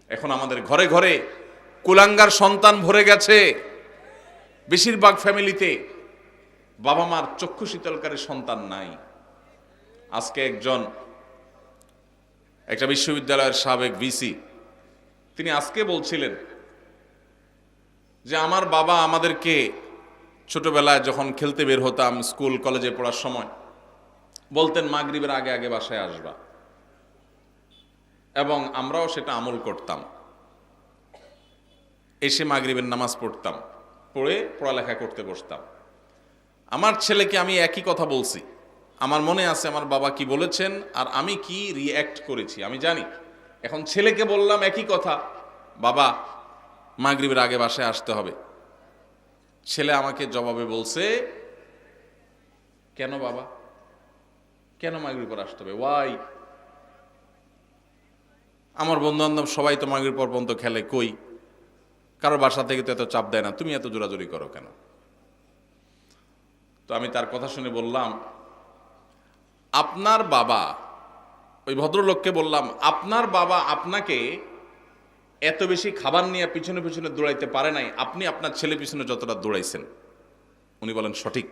এখন আমাদের ঘরে ঘরে কুলাঙ্গার সন্তান ভরে গেছে। বেশিরভাগ ফ্যামিলিতে বাবা মার চক্ষু শীতলকারী সন্তান নাই। আজকে একটা বিশ্ববিদ্যালয়ের সাবেক ভিসি তিনি আজকে বলছিলেন যে আমার বাবা আমাদেরকে ছোটবেলায় যখন খেলতে বের হতাম, স্কুল কলেজে পড়ার সময় বলতেন মাগরিবের আগে আগে বাসায় আসবা, এবং আমরাও সেটা আমল করতাম। এসে মাগরিবের নামাজ পড়তাম, পড়ে পড়ালেখা করতে বসতাম। আমার ছেলেকে আমি একই কথা বলছি, আমার মনে আছে আমার বাবা কি বলেছেন আর আমি কি রিঅ্যাক্ট করেছি আমি জানি। এখন ছেলেকে বললাম একই কথা, বাবা মাগরিবের আগে বাসায় আসতে হবে। ছেলে আমাকে জবাবে বলছে, কেন বাবা, কেন মাগরিব পর আসতে হবে, ওয়াই? আমার বন্ধু বান্ধব সবাই তো মাগরিব পর পর্যন্ত খেলে, কই কারোর বাসা থেকে তো এত চাপ দেয় না, তুমি এত জোরাজোরি করো কেন? তো আমি তার কথা শুনে বললাম, আপনার বাবা, ওই ভদ্রলোককে বললাম, আপনার বাবা আপনাকে এত বেশি খাবার নিয়ে পিছনে পিছনে দৌড়াইতে পারে নাই, আপনি আপনার ছেলে পিছনে যতটা দৌড়াইছেন। উনি বলেন সঠিক।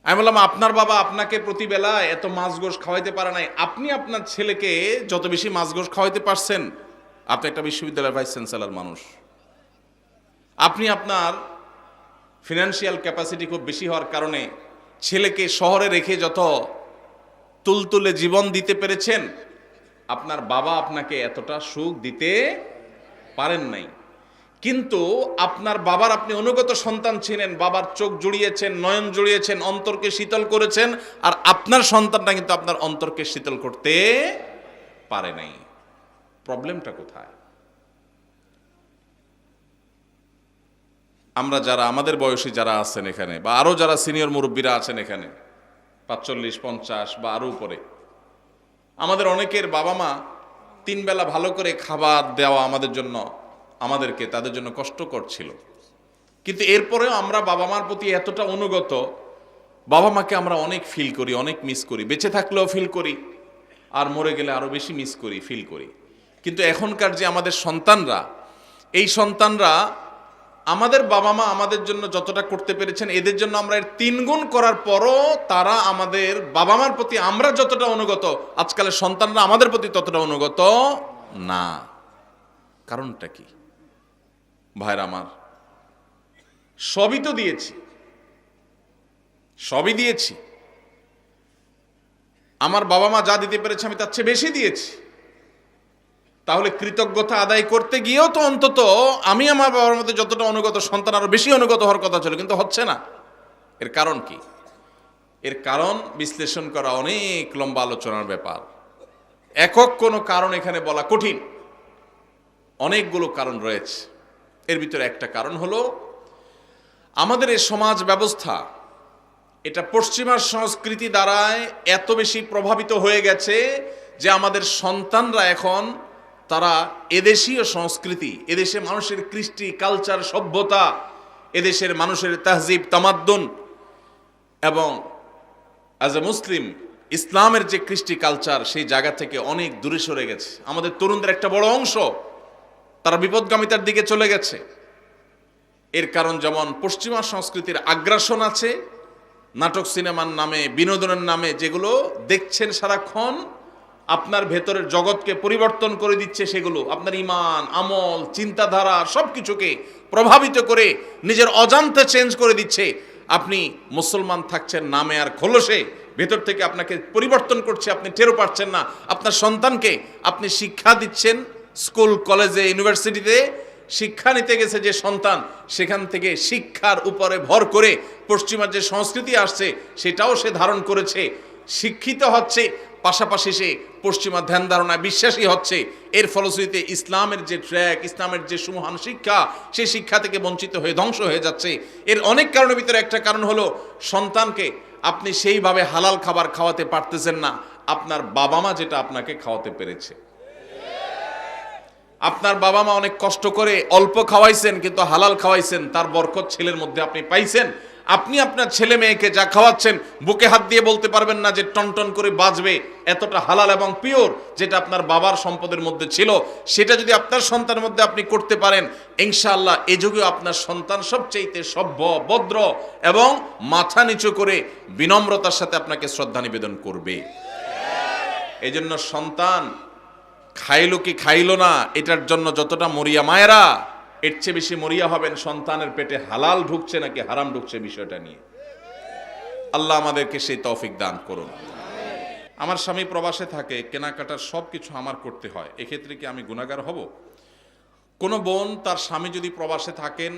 আমি বললাম, আপনার বাবা আপনাকে প্রতিবেলা এত মাছ গোশ খাওয়াইতে পারে নাই, আপনি আপনার ছেলেকে যত বেশি মাছ গোশ খাওয়াইতে পারছেন। আপনি একটা বিশ্ববিদ্যালয়ের ভাইস চ্যান্সেলর মানুষ, আপনি আপনার ফিনান্সিয়াল ক্যাপাসিটি খুব বেশি হওয়ার কারণে ছেলেকে শহরে রেখে যত তুলতুলে জীবন দিতে পেরেছেন, আপনার বাবা আপনাকে এতটা সুখ দিতে পারেন নাই। কিন্তু আপনার বাবার আপনি অনুগত সন্তান ছিলেন, বাবার চোখ জুড়িয়েছেন, নয়ন জুড়িয়েছেন, অন্তরকে শীতল করেছেন, আর আপনার সন্তানটা কিন্তু আপনার অন্তরকে শীতল করতে পারে নাই। প্রবলেমটা কোথায়? আমরা যারা আমাদের বয়সী যারা আছেন এখানে, বা আরো যারা সিনিয়র মুরব্বীরা আছেন এখানে 45, 50 বা আরো উপরে, আমাদের অনেকের বাবা মা 3 বেলা ভালো করে খাবার দেওয়া আমাদেরকে তাদের জন্য কষ্টকর ছিল। কিন্তু এরপরেও আমরা বাবা মার প্রতি এতটা অনুগত, বাবা মাকে আমরা অনেক ফিল করি, অনেক মিস করি। বেঁচে থাকলেও ফিল করি, আর মরে গেলে আরো বেশি মিস করি, ফিল করি। কিন্তু এখনকার যে আমাদের সন্তানরা, এই সন্তানরা আমাদের বাবা মা আমাদের জন্য যতটা করতে পেরেছেন, এদের জন্য আমরা এর 3 গুণ করার পরও তারা আমাদের বাবা মার প্রতি আমরা যতটা অনুগত, আজকালের সন্তানরা আমাদের প্রতি ততটা অনুগত না। কারণটা কি ভাইরা আমার? সবই তো দিয়েছি, সবই দিয়েছি। আমার বাবা মা যা দিতে পেরেছে আমি তার চেয়ে বেশি দিয়েছি। তাহলে কৃতজ্ঞতা আদায় করতে গিয়েও তো অন্তত আমি আমার বাবার মধ্যে যতটা অনুগত, সন্তান আরো বেশি অনুগত হওয়ার কথা ছিল, কিন্তু হচ্ছে না। এর কারণ কি? এর কারণ বিশ্লেষণ করা অনেক লম্বা আলোচনার ব্যাপার। একক কোনো কারণ এখানে বলা কঠিন, অনেকগুলো কারণ রয়েছে। এর ভিতরে একটা কারণ হলো আমাদের এই সমাজ ব্যবস্থা, এটা পশ্চিমা সংস্কৃতি দ্বারায় এত বেশি প্রভাবিত হয়ে গেছে যে আমাদের সন্তানরা এখন তারা এদেশীয় সংস্কৃতি, এদেশে মানুষের কৃষ্টি, কালচার, সভ্যতা, এদেশের মানুষের তাহজিব, তামাদ্দুন এবং অ্যাজ এ মুসলিম ইসলামের যে কৃষ্টি কালচার, সেই জায়গা থেকে অনেক দূরে সরে গেছে। আমাদের তরুণদের একটা বড় অংশ তারা বিপদগামিতার দিকে চলে গেছে। এর কারণ যেমন পশ্চিমা সংস্কৃতির আগ্রাসন আছে, নাটক সিনেমার নামে, বিনোদনের নামে যেগুলো দেখছেন সারাক্ষণ, আপনার ভেতরের জগৎকে পরিবর্তন করে দিচ্ছে। সেগুলো আপনার ঈমান, আমল, চিন্তাধারা সবকিছুকে প্রভাবিত করে নিজের অজান্তে চেঞ্জ করে দিচ্ছে। আপনি মুসলমান থাকছেন নামে আর খোলসে, ভেতর থেকে আপনাকে পরিবর্তন করছে, আপনি টেরও পাচ্ছেন না। আপনার সন্তানকে আপনি শিক্ষা দিচ্ছেন, স্কুল, কলেজে, ইউনিভার্সিটিতে শিক্ষা নিতে গেছে যে সন্তান, সেখান থেকে শিক্ষার উপরে ভর করে পশ্চিমার যে সংস্কৃতি আসছে সেটাও সে ধারণ করেছে, শিক্ষিত হচ্ছে, পাশাপাশি সে পশ্চিমা ধ্যান ধারণায় বিশ্বাসী হচ্ছে। এর ফলশ্রুতিতে ইসলামের যে ট্র্যাক, ইসলামের যে সুমহান শিক্ষা, সেই শিক্ষা থেকে বঞ্চিত হয়ে ধ্বংস হয়ে যাচ্ছে। এর অনেক কারণের ভিতরে একটা কারণ হলো সন্তানকে আপনি সেইভাবে হালাল খাবার খাওয়াতে পারতেছেন না আপনার বাবা মা যেটা আপনাকে খাওয়াতে পেরেছে। আপনার বাবা মা অনেক কষ্ট করে অল্প খাওয়াইছেন, কিন্তু হালাল খাওয়াইছেন, তার বরকত ছেলের মধ্যে আপনি পাইছেন। আপনি আপনার ছেলে মেয়েকে যা খাওয়াচ্ছেন বুকে হাত দিয়ে বলতে পারবেন না যে টনটন করে বাজবে, এতটা হালাল এবং পিওর, যেটা আপনার বাবার সম্পদের মধ্যে ছিল সেটা যদি আপনার সন্তানের মধ্যে আপনি করতে পারেন, ইনশাআল্লাহ এ যুগেও আপনার সন্তান সবচেয়ে সভ্য, ভদ্র এবং মাথা নিচু করে বিনম্রতার সাথে আপনাকে শ্রদ্ধা নিবেদন করবে। এই জন্য সন্তান খাইলো কি খাইলো না এটার জন্য যতটা মরিয়া মায়েরা, এর চেয়ে বেশি মরিয়া হবেন সন্তানের পেটে হালাল ঢুকছে নাকি হারাম ঢুকছে বিষয়টা নিয়ে। আল্লাহ আমাদেরকে সেই তৌফিক দান করুন। আমার স্বামী প্রবাসে থাকে, কেনাকাটার সব কিছু আমার করতে হয়, এক্ষেত্রে কি আমি গুনাহগার হব? কোনো বোন তার স্বামী যদি প্রবাসে থাকেন,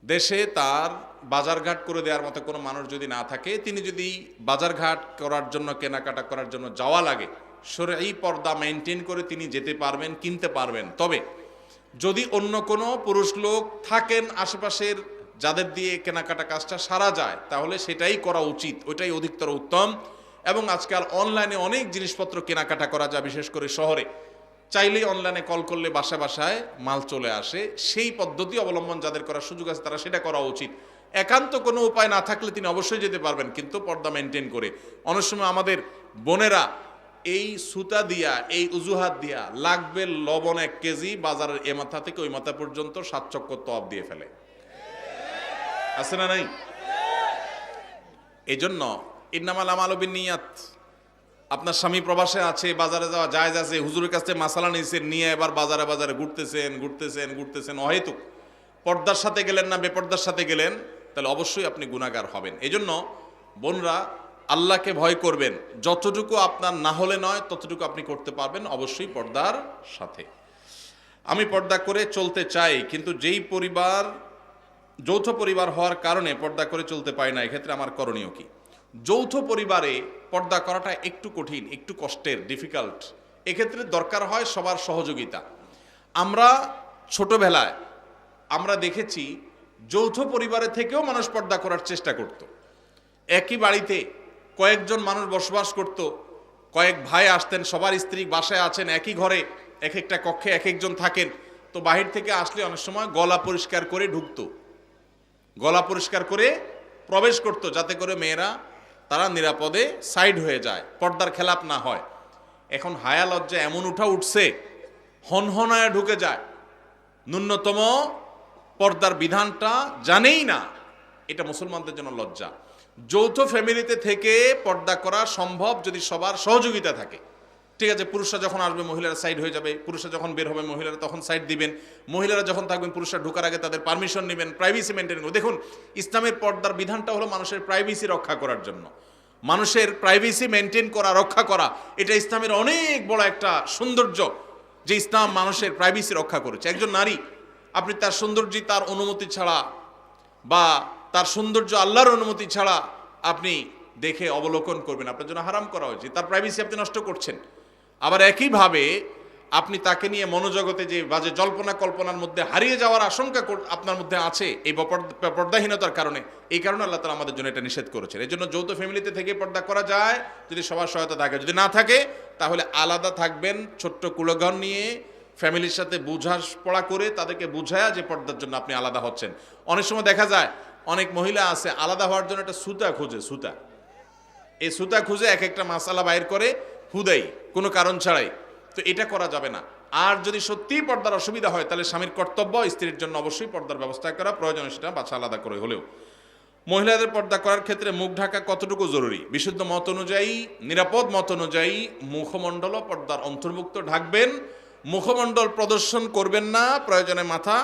দেশে তার বাজারঘাট করে দেওয়ার মতো কোনো মানুষ যদি না থাকে, তিনি যদি বাজারঘাট করার জন্য, কেনাকাটা করার জন্য যাওয়া লাগে, শরঈ পর্দা মেনটেন করে তিনি যেতে পারবেন, কিনতে পারবেন। তবে যদি অন্য কোনো পুরুষ লোক থাকেন আশেপাশের যাদের দিয়ে কেনাকাটা কাজটা সারা যায়, তাহলে সেটাই করা উচিত, ওইটাই অধিকতর উত্তম। এবং আজকাল অনলাইনে অনেক জিনিসপত্র কেনাকাটা করা যায়, বিশেষ করে শহরে চাইলেই অনলাইনে কল করলে বাসায় বাসায় মাল চলে আসে। সেই পদ্ধতি অবলম্বন যাদের করার সুযোগ আছে তারা সেটা করা উচিত। একান্ত কোনো উপায় না থাকলে তিনি অবশ্যই যেতে পারবেন, কিন্তু পর্দা মেনটেন করে। অনেক সময় আমাদের বোনেরা এই সুতা দিয়া, এই উজুহাত দিয়া লাগবে লবণ 1 কেজি, বাজারের এ মাথা থেকে ওই মাথা পর্যন্ত 7 চক্কর তওয়াব দিয়ে ফেলে, আছে না নাই? এই জন্য ইন্নামাল আমালু বিন্নিয়াত। আপনার স্বামী প্রবাসে আছে, বাজারে যাওয়া জায়েজ আছে, হুজুরের কাছে মাসালা নিয়েছেন, নিয়ে এবার বাজারে বাজারে ঘুরতেছেন অহেতুক, পর্দার সাথে গেলেন না বেপর্দার সাথে গেলেন, তাহলে অবশ্যই আপনি গুনাহগার হবেন। এই জন্য বোনরা আল্লাহকে ভয় করবেন, যতটুকু আপনার না হলে নয় ততটুকু আপনি করতে পারবেন, অবশ্যই পর্দার সাথে। আমি পর্দা করে চলতে চাই, কিন্তু যেই পরিবার যৌথ পরিবার হওয়ার কারণে পর্দা করে চলতে পারি না, এক্ষেত্রে আমার করণীয় কি? যৌথ পরিবারে পর্দা করাটা একটু কঠিন, একটু কষ্টের, ডিফিকাল্ট। এক্ষেত্রে দরকার হয় সবার সহযোগিতা। আমরা ছোটবেলায় আমরা দেখেছি যৌথ পরিবারে থেকেও মানুষ পর্দা করার চেষ্টা করত। একই বাড়িতে কয়েকজন মানুষ বসবাস করত, কয়েক ভাই আসতেন, সবার স্ত্রী বাসায় আছেন, একই ঘরে এক একটা কক্ষে এক একজন থাকেন, তো বাহির থেকে আসলে অনেক সময় গলা পরিষ্কার করে ঢুকতো, গলা পরিষ্কার করে প্রবেশ করত, যাতে করে মেয়েরা তারা নিরাপদে সাইড হয়ে যায়, পর্দার খেলাপ না হয়। এখন হায়া লজ্জা এমন উঠছে, হনহনায় ঢুকে যায়, ন্যূনতম পর্দার বিধানটা জানেই না। এটা মুসলমানদের জন্য লজ্জা। যৌথ ফ্যামিলিতে থেকে পর্দা করা সম্ভব যদি সবার সহযোগিতা থাকে। ঠিক আছে, পুরুষরা যখন আসবে মহিলারা সাইড হয়ে যাবে, পুরুষরা যখন বের হবে মহিলারা তখন সাইড দিবেন, মহিলারা যখন থাকবেন পুরুষরা ঢোকার আগে তাদের পারমিশন নেবেন, প্রাইভেসি মেনটেন করবেন। দেখুন, ইসলামের পর্দার বিধানটা হলো মানুষের প্রাইভেসি রক্ষা করার জন্য, মানুষের প্রাইভেসি মেনটেন করা, রক্ষা করা। এটা ইসলামের অনেক বড় একটা সৌন্দর্য যে ইসলাম মানুষের প্রাইভেসি রক্ষা করেছে। একজন নারী, আপনি তার সৌন্দর্য তার অনুমতি ছাড়া বা তার সৌন্দর্য আল্লাহর অনুমতি ছাড়া আপনি দেখে অবলোকন করবেন, আপনার জন্য হারাম করা হয়েছে, তার প্রাইভেসি আপনি নষ্ট করছেন। আবার একইভাবে আপনি তাকে নিয়ে মনোজগতে যে বাজে জল্পনা কল্পনার মধ্যে হারিয়ে যাওয়ার আশঙ্কা আপনার মধ্যে আছে এই পর্দাহীনতার কারণে, এই কারণে আল্লাহ তাআলা আমাদের জন্য এটা নিষেধ করেছেন। এই জন্য যৌথ ফ্যামিলিতে থেকে পর্দা করা যায় যদি সবার সহায়তা থাকে, যদি না থাকে তাহলে আলাদা থাকবেন, ছোট্ট কুলঘর নিয়ে ফ্যামিলির সাথে পড়া করে তাদেরকে বুঝায়া যে পর্দার জন্য আপনি আলাদা হচ্ছেন। অনেক সময় দেখা যায় অনেক মহিলা আছে আলাদা হওয়ার জন্য একটা সুতা খোঁজে, সুতা, এই সুতা খুঁজে এক একটা মাসালা বাইর করে হুদাই, কোনো কারণ ছাড়াই। তো এটা করা যাবে না। আর যদি সত্যিই পর্দার অসুবিধা হয় তাহলে স্বামীর কর্তব্য স্ত্রীর জন্য অবশ্যই পর্দার ব্যবস্থা করা, প্রয়োজনে সেটা বাছা আলাদা করে হলেও। মহিলাদের পর্দা করার ক্ষেত্রে মুখ ঢাকা কতটুকু জরুরি? বিশুদ্ধ মত অনুযায়ী, নিরাপদ মত অনুযায়ী মুখমণ্ডলও পর্দার অন্তর্ভুক্ত, ঢাকবেন, মুখমণ্ডল প্রদর্শন করবেন না, প্রয়োজনে মাথা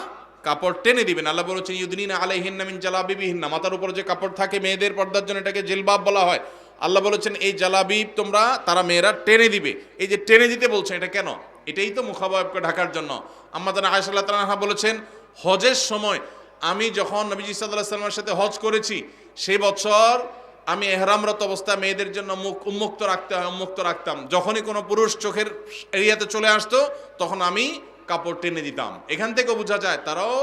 কাপড় টেনে দিবেন। আল্লাহ বলেছেন ইউদনিনা আলাইহিন্না মিন জালাবিবিহিন্না, মাথার উপর যে কাপড় থাকে মেয়েদের পর্দার জন্য এটাকে জিলবাব বলা হয়। আল্লাহ বলেছেন এই জালাবিব তারা মেয়েরা টেনে দিবে। এই যে টেনে দিতে বলছেন এটা কেন? এটাই তো মুখাবয়বকে ঢাকার জন্য। আম্মা জানা আয়েশা রাদিয়াল্লাহু তাআলা বলেছেন হজের সময় আমি যখন নবীজি সাল্লাল্লাহু আলাইহি ওয়াসাল্লামের সাথে হজ করেছি সেই বছর আমি ইহরামরত অবস্থায় মেয়েদের জন্য মুখ উন্মুক্ত রাখতাম। যখনই কোনো পুরুষ চোখের এরিয়াতে চলে আসতো তখন আমি কাপড় টেনে দিতাম। এখান থেকে বোঝা যায় তারাও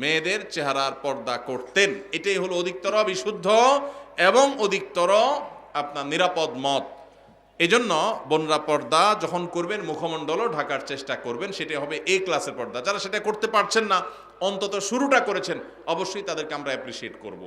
মেয়েদের চেহারার পর্দা করতেন। এটাই হলো অধিকতর বিশুদ্ধ এবং অধিকতর আপনার নিরাপদ মত। এজন্য বোনরা পর্দা যখন করবেন মুখমণ্ডলও ঢাকার চেষ্টা করবেন, সেটা হবে এ ক্লাসের পর্দা। যারা সেটা করতে পারছেন না, অন্তত শুরুটা করেছেন, অবশ্যই তাদেরকে আমরা অ্যাপ্রিসিয়েট করব।